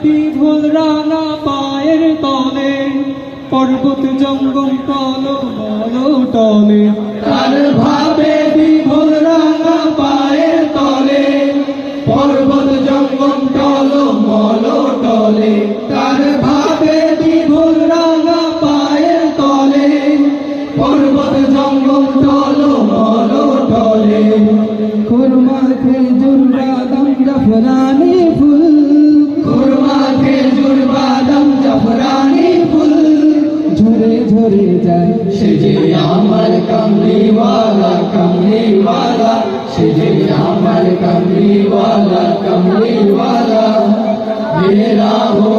বিভোল রাঙা পায়ের তলে, পর্বত জঙ্গম টল মল টলে। তার ভাবে বিভোল রাঙা পায়ের তলে, পর্বত জঙ্গম টল মল টলে। তার ভাবে বিভোল রাঙা পায়ের তলে, পর্বত জঙ্গম টল মল টলে। খুরমা খেজুর বাদাম জাফরানি ফুল, খুরমা খেজুর বাদাম জাফরানি ফুল, ঝরে ঝরে যায় সে যে আমার কমলিওয়ালা কমলিওয়ালা, সে যে আমার কমলিওয়ালা কমলিওয়ালা। মেরা হো